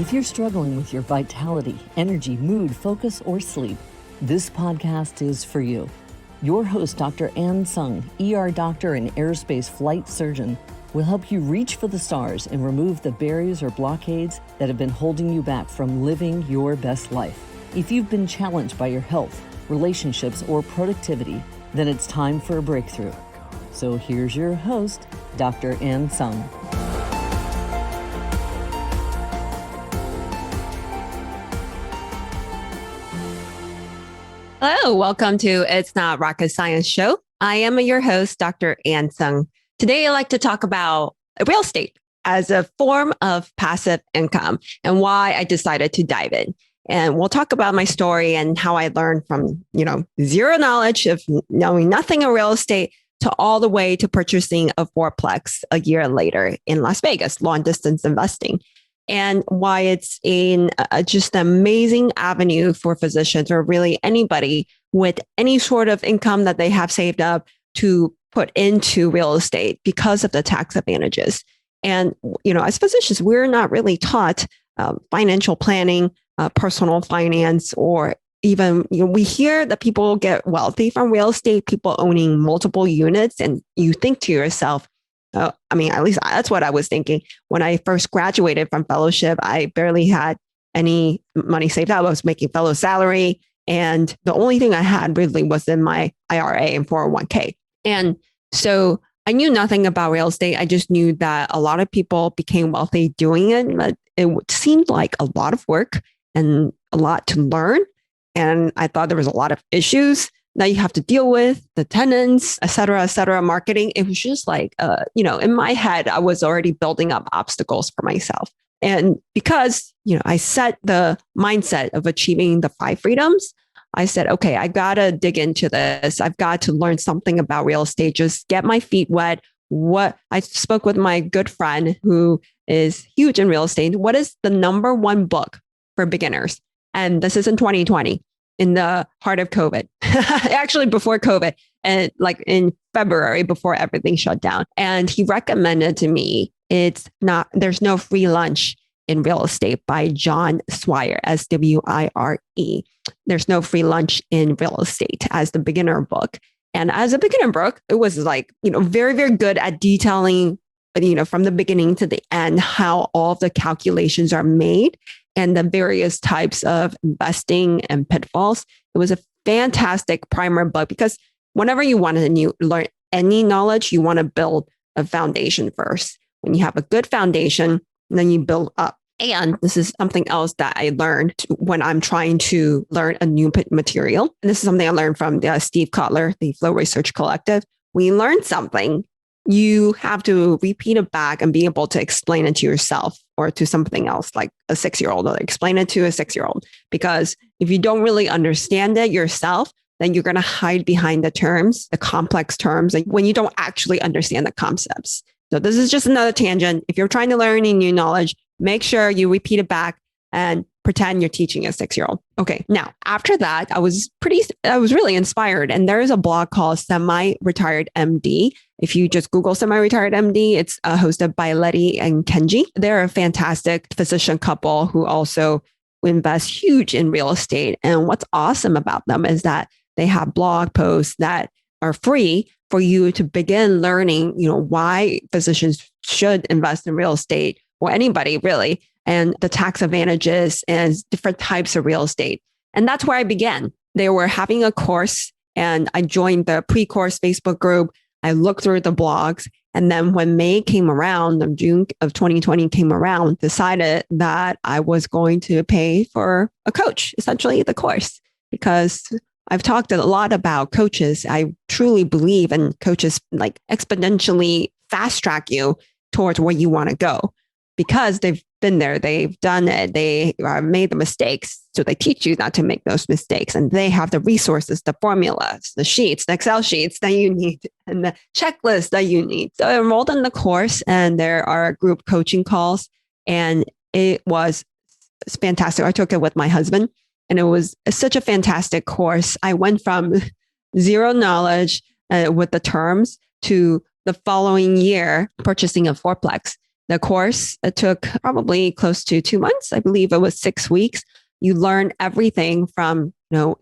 If you're struggling with your vitality, energy, mood, focus, or sleep, this podcast is for you. Your host, Dr. Tsung, ER doctor and aerospace flight surgeon, will help you reach for the stars and remove the barriers or blockades that have been holding you back from living your best life. If you've been challenged by your health, relationships, or productivity, then it's time for a breakthrough. So here's your host, Dr. Tsung. Hello, welcome to It's Not Rocket Science Show. I am your host, Dr. Tsung. Today, I'd like to talk about real estate as a form of passive income and why I decided to dive in. And we'll talk about my story and how I learned from, zero knowledge of knowing nothing in real estate to all the way to purchasing a fourplex a year later in Las Vegas, long distance investing. And why it's just an amazing avenue for physicians or really anybody with any sort of income that they have saved up to put into real estate because of the tax advantages. And, as physicians, we're not really taught financial planning, personal finance, or even, we hear that people get wealthy from real estate, people owning multiple units. And you think to yourself, at least that's what I was thinking. When I first graduated from fellowship, I barely had any money saved up. I was making fellow salary. And the only thing I had really was in my IRA and 401k. And so I knew nothing about real estate. I just knew that a lot of people became wealthy doing it, but it seemed like a lot of work and a lot to learn. And I thought there was a lot of issues that you have to deal with, the tenants, et cetera, marketing. It was just like, in my head, I was already building up obstacles for myself. And because, I set the mindset of achieving the 5 freedoms, I said, okay, I got to dig into this. I've got to learn something about real estate, just get my feet wet. I spoke with my good friend who is huge in real estate. What is the number one book for beginners? And this is in 2020. In the heart of COVID, actually before COVID, and like in February before everything shut down. And he recommended to me, there's no free lunch in real estate by John Swire, Swire. There's no free lunch in real estate as the beginner book. And as a beginner book, it was like, very, very good at detailing, from the beginning to the end, how all of the calculations are made and the various types of investing and pitfalls. It was a fantastic primer book because whenever you want to learn any knowledge, you want to build a foundation first. When you have a good foundation, then you build up. And this is something else that I learned when I'm trying to learn a new material. And this is something I learned from Steve Kotler, the Flow Research Collective. When you learn something, you have to repeat it back and be able to explain it to yourself or to something else, like a 6-year-old, or explain it to a 6-year-old. Because if you don't really understand it yourself, then you're going to hide behind the terms, the complex terms, when you don't actually understand the concepts. So this is just another tangent. If you're trying to learn any new knowledge, make sure you repeat it back and pretend you're teaching a 6-year-old. Okay. Now, after that, I was really inspired. And there is a blog called Semi-Retired MD. If you just Google Semi-Retired MD, it's hosted by Letty and Kenji. They're a fantastic physician couple who also invest huge in real estate. And what's awesome about them is that they have blog posts that are free for you to begin learning, why physicians should invest in real estate, or anybody really, and the tax advantages and different types of real estate. And that's where I began. They were having a course and I joined the pre-course Facebook group. I looked through the blogs. And then when May came around, June of 2020 came around, decided that I was going to pay for a coach, essentially the course, because I've talked a lot about coaches. I truly believe in coaches like exponentially fast track you towards where you want to go because they've been there, they've done it, they made the mistakes. So they teach you not to make those mistakes. And they have the resources, the formulas, the sheets, the Excel sheets that you need, and the checklist that you need. So I enrolled in the course and there are group coaching calls. And it was fantastic. I took it with my husband and it was such a fantastic course. I went from zero knowledge with the terms to the following year purchasing a fourplex. The course took probably close to 2 months. I believe it was 6 weeks. You learn everything from,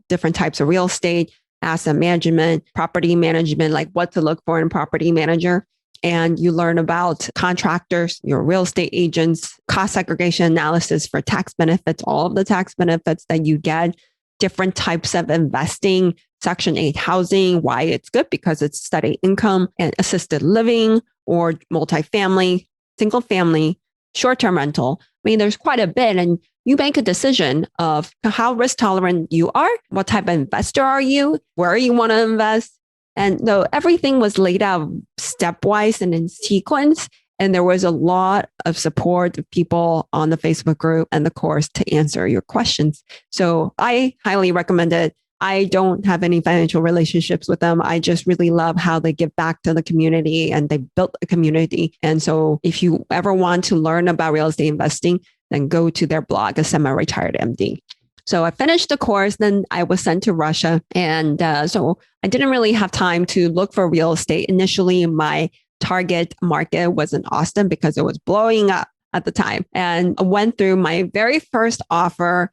different types of real estate, asset management, property management, like what to look for in property manager. And you learn about contractors, your real estate agents, cost segregation analysis for tax benefits, all of the tax benefits that you get, different types of investing, Section 8 housing, why it's good because it's steady income, and assisted living or multifamily, single family, short-term rental. I mean, there's quite a bit, and you make a decision of how risk tolerant you are, what type of investor are you, where you want to invest. And though everything was laid out stepwise and in sequence, and there was a lot of support of people on the Facebook group and the course to answer your questions. So I highly recommend it. I don't have any financial relationships with them. I just really love how they give back to the community and they built a community. And so if you ever want to learn about real estate investing, then go to their blog, A Semi-Retired MD. So I finished the course, then I was sent to Russia. And so I didn't really have time to look for real estate. Initially, my target market was in Austin because it was blowing up at the time. And I went through my very first offer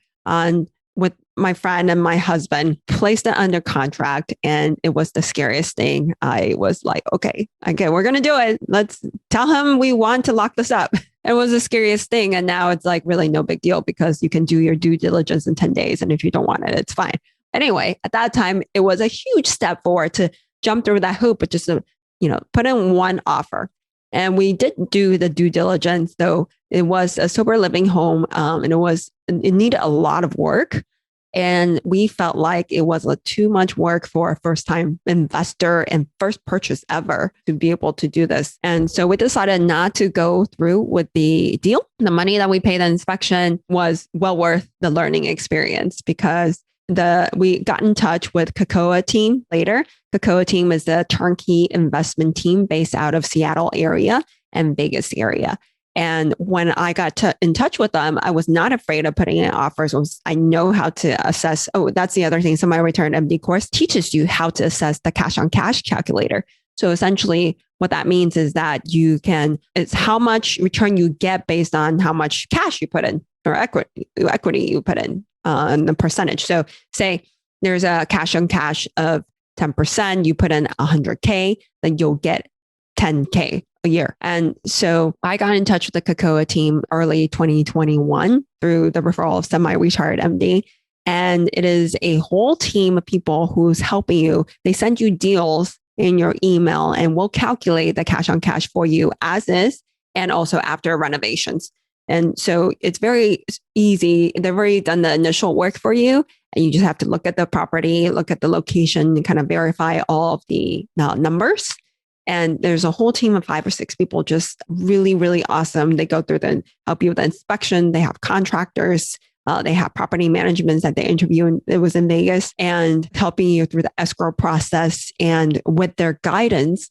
with my friend and my husband, placed it under contract. And it was the scariest thing. I was like, okay, we're going to do it. Let's tell him we want to lock this up. It was the scariest thing. And now it's like really no big deal because you can do your due diligence in 10 days. And if you don't want it, it's fine. Anyway, at that time, it was a huge step forward to jump through that hoop, but just to, put in one offer. And we did do the due diligence, though it was a sober living home, and it needed a lot of work. And we felt like it was too much work for a first-time investor and first purchase ever to be able to do this. And so we decided not to go through with the deal. The money that we paid the inspection was well worth the learning experience because we got in touch with Cocoa Team later. Cocoa Team is the turnkey investment team based out of Seattle area and Vegas area. And when I got in touch with them, I was not afraid of putting in offers. I know how to assess. Oh, that's the other thing. So my Return MD course teaches you how to assess the cash on cash calculator. So essentially what that means is that it's how much return you get based on how much cash you put in or equity you put in and the percentage. So say there's a cash on cash of 10%, you put in 100K, then you'll get 10K a year. And so I got in touch with the Cocoa team early 2021 through the referral of Semi-Retired MD. And it is a whole team of people who's helping you. They send you deals in your email and we'll calculate the cash on cash for you as is and also after renovations. And so it's very easy. They've already done the initial work for you. And you just have to look at the property, look at the location, and kind of verify all of the numbers. And there's a whole team of 5 or 6 people, just really, really awesome. They go through help you with the inspection. They have contractors. They have property management that they interview. And it was in Vegas and helping you through the escrow process. And with their guidance,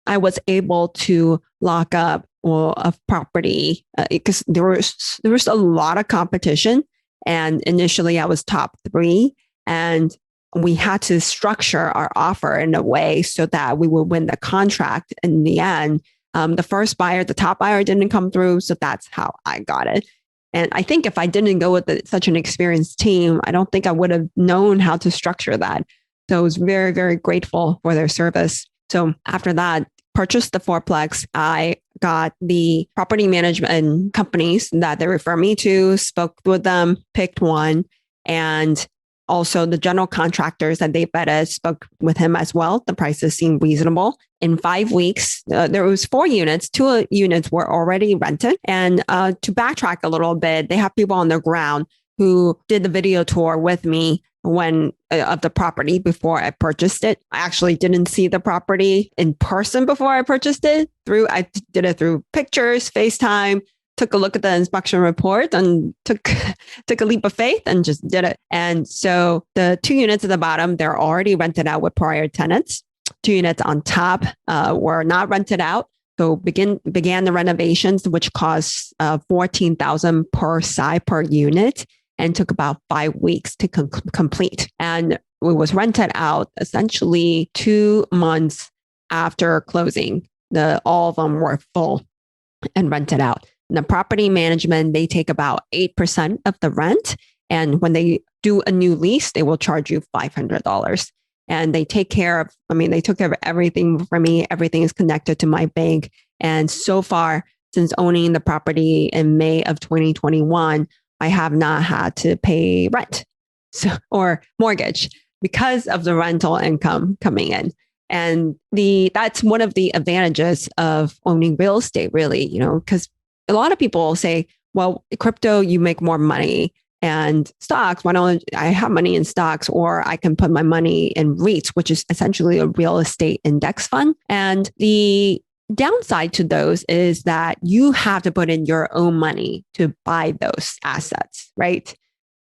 I was able to lock up a property because there was a lot of competition. And initially I was top 3 and we had to structure our offer in a way so that we would win the contract in the end. The first buyer, the top buyer didn't come through. So that's how I got it. And I think if I didn't go with such an experienced team, I don't think I would have known how to structure that. So I was very, very grateful for their service. So after that, purchased the fourplex. I got the property management companies that they refer me to, spoke with them, picked one, and also the general contractors that they vetted, spoke with him as well. The prices seemed reasonable. In 5 weeks, there was 4 units. 2 units were already rented. And to backtrack a little bit, they have people on the ground who did the video tour with me of the property before I purchased it. I actually didn't see the property in person before I purchased it. I did it through pictures, FaceTime, took a look at the inspection report and took a leap of faith and just did it. And so the 2 units at the bottom, they're already rented out with prior tenants. 2 units on top were not rented out. So began the renovations, which cost $14,000 per side per unit and took about 5 weeks to complete. And it was rented out essentially 2 months after closing. All of them were full. and rent it out. And the property management, they take about 8% of the rent. And when they do a new lease, they will charge you $500. And they take care of, they took care of everything for me. Everything is connected to my bank. And so far, since owning the property in May of 2021, I have not had to pay rent or mortgage because of the rental income coming in. And that's one of the advantages of owning real estate, really, because a lot of people say, well, crypto, you make more money, and stocks, why don't I have money in stocks, or I can put my money in REITs, which is essentially a real estate index fund. And the downside to those is that you have to put in your own money to buy those assets, right?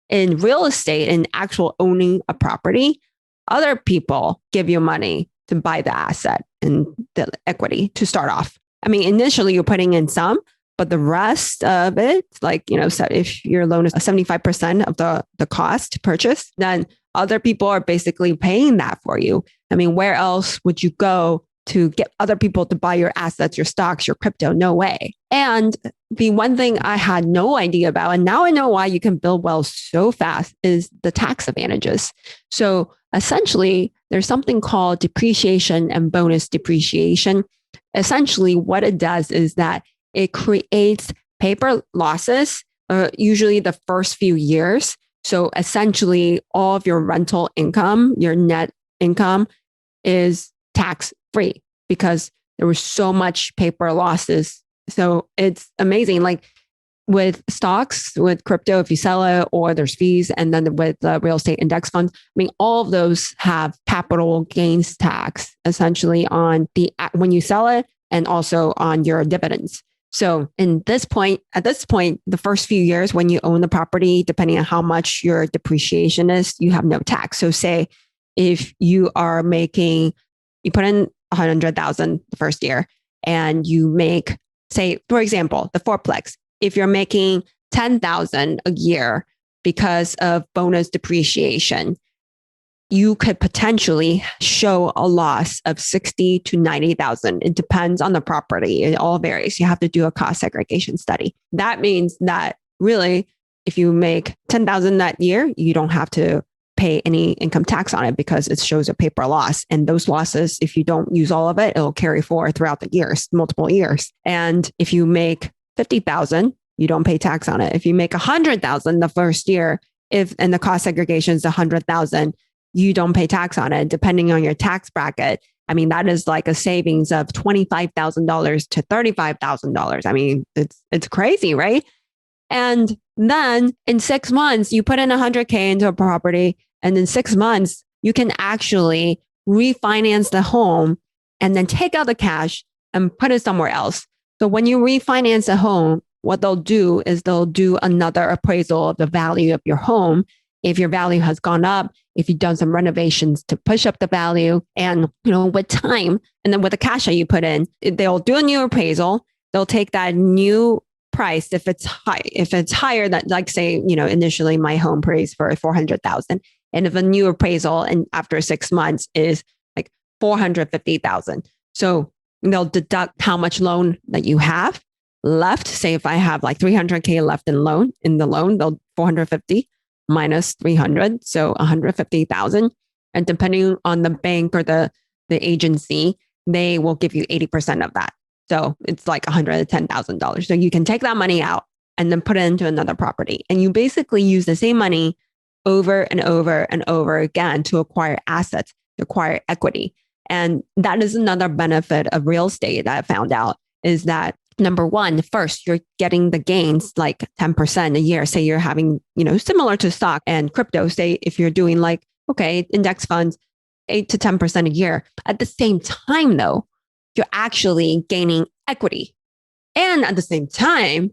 In real estate, in actual owning a property, other people give you money to buy the asset and the equity to start off. Initially you're putting in some, but the rest of it, so if your loan is 75% of the cost to purchase, then other people are basically paying that for you. Where else would you go to get other people to buy your assets, your stocks, your crypto? No way. And the one thing I had no idea about, and now I know why you can build wealth so fast, is the tax advantages. So essentially, there's something called depreciation and bonus depreciation. Essentially, what it does is that it creates paper losses, usually the first few years. So essentially, all of your rental income, your net income, is tax free because there was so much paper losses. So it's amazing. Like with stocks, with crypto, if you sell it, or there's fees, and then with the real estate index funds, all of those have capital gains tax essentially on when you sell it, and also on your dividends. So at this point, the first few years when you own the property, depending on how much your depreciation is, you have no tax. So say if you put in 100,000 the first year, and you make, say, for example, the fourplex, if you're making 10,000 a year because of bonus depreciation, you could potentially show a loss of 60 to 90,000. It depends on the property. It all varies. You have to do a cost segregation study. That means that really, if you make 10,000 that year, you don't have to pay any income tax on it because it shows a paper loss. And those losses, if you don't use all of it, it'll carry forward throughout the years, multiple years. And if you make 50,000, you don't pay tax on it. If you make 100,000 the first year, and the cost segregation is 100,000, you don't pay tax on it. Depending on your tax bracket, that is like a savings of $25,000 to $35,000. It's crazy, right? And then in 6 months, you put in 100K into a property, and in 6 months, you can actually refinance the home and then take out the cash and put it somewhere else. So when you refinance a home, what they'll do is they'll do another appraisal of the value of your home. If your value has gone up, if you've done some renovations to push up the value, and with time, and then with the cash that you put in, they'll do a new appraisal. They'll take that new price if it's higher than, like, say, initially my home appraised for 400,000, and if a new appraisal and after 6 months is like 450,000, so they'll deduct how much loan that you have left. Say if I have like 300K left in the loan, they'll 450 minus 300, so 150,000. And depending on the bank or the agency, they will give you 80% of that. So it's like $110,000. So you can take that money out and then put it into another property. And you basically use the same money over and over and over again to acquire assets, to acquire equity. And that is another benefit of real estate that I found out, is that number one, first, you're getting the gains like 10% a year. Say you're having, similar to stock and crypto, say if you're doing like, okay, index funds, 8 to 10% a year. At the same time, though, you're actually gaining equity. And at the same time,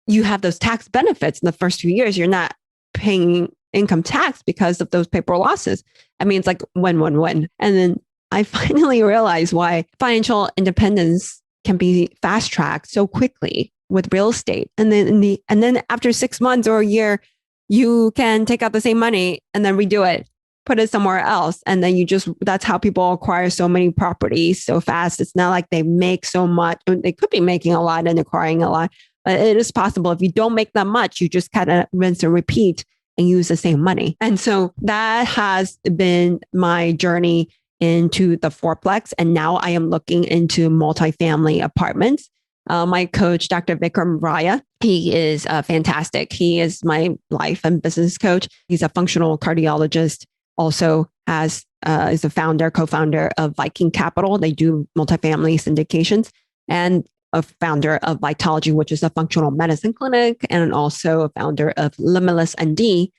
you have those tax benefits in the first few years. You're not paying income tax because of those paper losses. It's like win, win, win. And then I finally realized why financial independence can be fast tracked so quickly with real estate. And then after 6 months or a year, you can take out the same money and then redo it put it somewhere else. And then that's how people acquire so many properties so fast. It's not like they make so much. They could be making a lot and acquiring a lot, but it is possible. If you don't make that much, you just kind of rinse and repeat and use the same money. And so that has been my journey into the fourplex. And now I am looking into multifamily apartments. My coach, Dr. Vikram Raya, he is fantastic. He is my life and business coach. He's a functional cardiologist, also is a co-founder of Viking Capital. They do multifamily syndications, and a founder of Vitology, which is a functional medicine clinic, and also a founder of Limitless MD,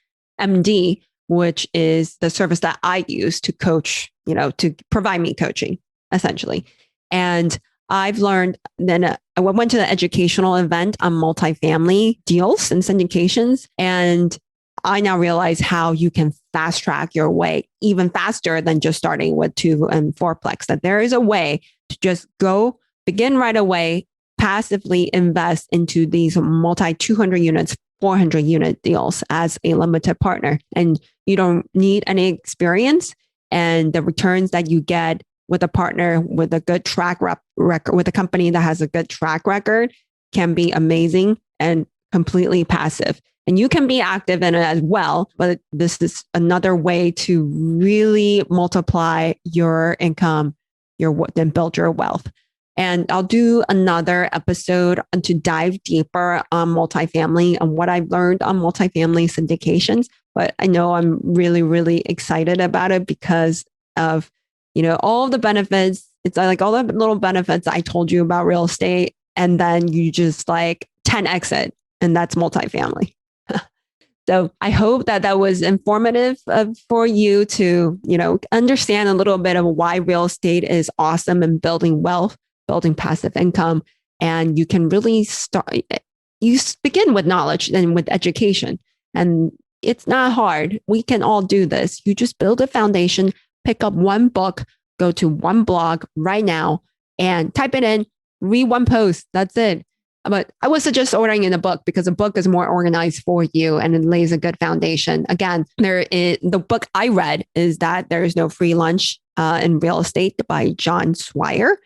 which is the service that I use to coach, to provide me coaching, essentially. And I've learned, then I went to the educational event on multifamily deals and syndications. And I now realize how you can fast track your way even faster than just starting with 2 and 4plex, that there is a way to just begin right away, passively invest into these multi 200 units, 400 unit deals as a limited partner. And you don't need any experience, and the returns that you get with a partner with a good track record, with a company that has a good track record, can be amazing and completely passive. And you can be active in it as well, but this is another way to really multiply your income, then build your wealth. And I'll do another episode to dive deeper on multifamily and what I've learned on multifamily syndications. But I know I'm really, really excited about it because of all of the benefits. It's like all the little benefits I told you about real estate, and then you just 10x it, and that's multifamily. So I hope that was informative for you to, understand a little bit of why real estate is awesome in building wealth, building passive income. And you can really begin with knowledge and with education. And it's not hard. We can all do this. You just build a foundation, pick up one book, go to one blog right now and type it in, read one post. That's it. But I would suggest ordering in a book because a book is more organized for you and it lays a good foundation. Again, the book I read is that There Is No Free Lunch in Real Estate by John Swire.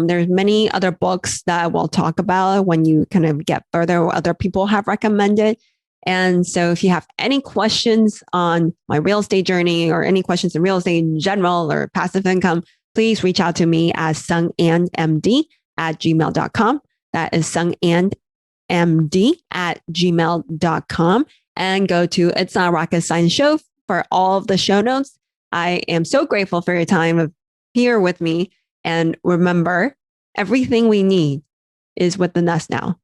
There's many other books that we'll talk about when you kind of get further, other people have recommended. And so if you have any questions on my real estate journey or any questions in real estate in general or passive income, please reach out to me at tsungandmd@gmail.com. That is tsungandmd@gmail.com. And go to It's Not Rocket Science Show for all of the show notes. I am so grateful for your time here with me. And remember, everything we need is within us now.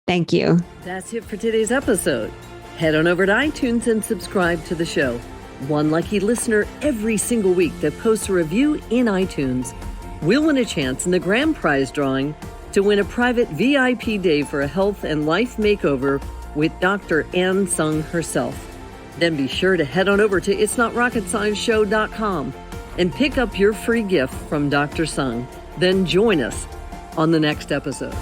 Thank you. That's it for today's episode. Head on over to iTunes and subscribe to the show. One lucky listener every single week that posts a review in iTunes will win a chance in the grand prize drawing to win a private VIP day for a health and life makeover with Dr. Tsung herself. Then be sure to head on over to itsnotrocketscienceshow.com and pick up your free gift from Dr. Tsung. Then join us on the next episode.